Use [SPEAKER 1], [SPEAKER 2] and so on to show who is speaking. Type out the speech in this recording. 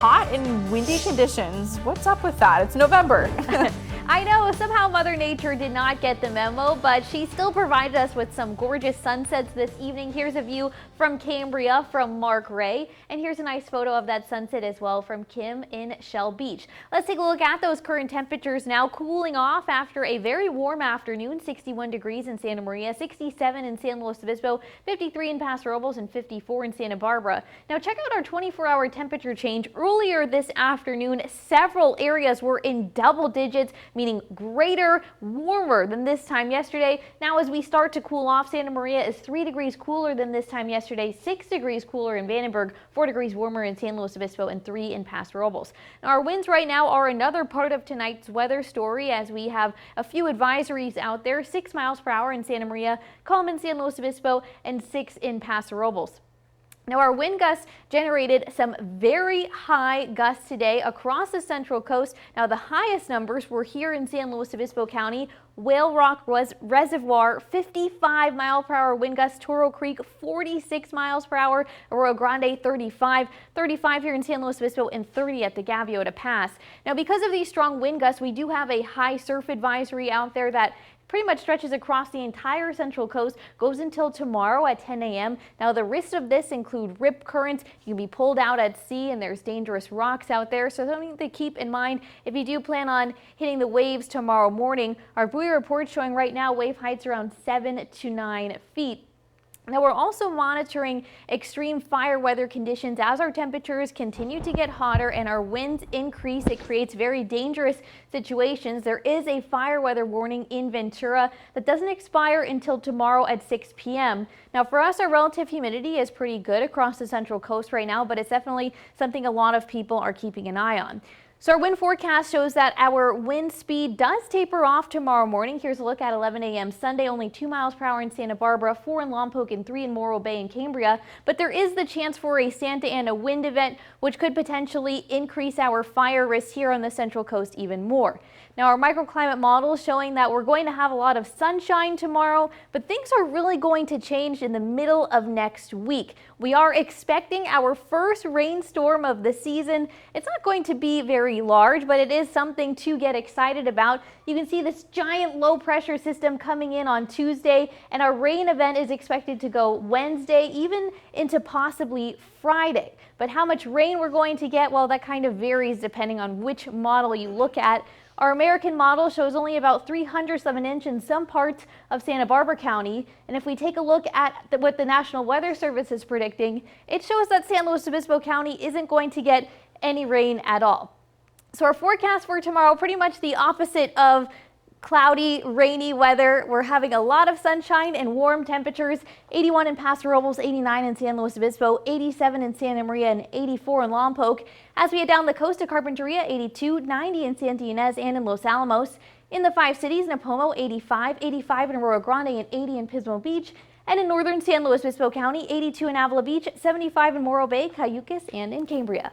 [SPEAKER 1] Hot and windy conditions. What's up with that? It's November.
[SPEAKER 2] I know, somehow Mother Nature did not get the memo, but she still provided us with some gorgeous sunsets this evening. Here's a view from Cambria from Mark Ray, and here's a nice photo of that sunset as well from Kim in Shell Beach. Let's take a look at those current temperatures now, cooling off after a very warm afternoon. 61 degrees in Santa Maria, 67 in San Luis Obispo, 53 in Paso Robles, and 54 in Santa Barbara. Now check out our 24-hour temperature change. Earlier this afternoon, several areas were in double digits, meaning greater, warmer than this time yesterday. Now as we start to cool off, Santa Maria is 3 degrees cooler than this time yesterday, 6 degrees cooler in Vandenberg, 4 degrees warmer in San Luis Obispo, and 3 in Paso Robles. Now our winds right now are another part of tonight's weather story, as we have a few advisories out there. 6 miles per hour in Santa Maria, calm in San Luis Obispo, and 6 in Paso Robles. Now our wind gusts generated some very high gusts today across the Central Coast. Now the highest numbers were here in San Luis Obispo County. Whale Rock Reservoir, 55 mile per hour wind gusts. Toro Creek, 46 miles per hour. Arroyo Grande, 35 here in San Luis Obispo, and 30 at the Gaviota Pass. Now because of these strong wind gusts, we do have a high surf advisory out there that pretty much stretches across the entire Central Coast, goes until tomorrow at 10 a.m. Now the risks of this include rip currents. You can be pulled out at sea, and there's dangerous rocks out there, so something to keep in mind if you do plan on hitting the waves tomorrow morning. Our buoy report showing right now wave heights around 7 to 9 feet. Now we're also monitoring extreme fire weather conditions as our temperatures continue to get hotter and our winds increase. It creates very dangerous situations. There is a fire weather warning in Ventura that doesn't expire until tomorrow at 6 p.m. Now for us, our relative humidity is pretty good across the Central Coast right now, but it's definitely something a lot of people are keeping an eye on. So our wind forecast shows that our wind speed does taper off tomorrow morning. Here's a look at 11 a.m. Sunday, only 2 miles per hour in Santa Barbara, 4 in Lompoc, and 3 in Morro Bay and Cambria. But there is the chance for a Santa Ana wind event, which could potentially increase our fire risk here on the Central Coast even more. Now our microclimate model is showing that we're going to have a lot of sunshine tomorrow, but things are really going to change in the middle of next week. We are expecting our first rainstorm of the season. It's not going to be very large, but it is something to get excited about. You can see this giant low pressure system coming in on Tuesday, and our rain event is expected to go Wednesday, even into possibly Friday. But how much rain we're going to get, well, that kind of varies depending on which model you look at. Our American model shows only about 3/100 of an inch in some parts of Santa Barbara County. And if we take a look at what the National Weather Service is predicting, it shows that San Luis Obispo County isn't going to get any rain at all. So our forecast for tomorrow, pretty much the opposite of cloudy, rainy weather. We're having a lot of sunshine and warm temperatures. 81 in Paso Robles, 89 in San Luis Obispo, 87 in Santa Maria, and 84 in Lompoc. As we head down the coast to Carpinteria, 82, 90 in Santa Ynez and in Los Alamos. In the 5 cities, Nipomo, 85, 85 in Arroyo Grande, and 80 in Pismo Beach. And in northern San Luis Obispo County, 82 in Avila Beach, 75 in Morro Bay, Cayucos, and in Cambria.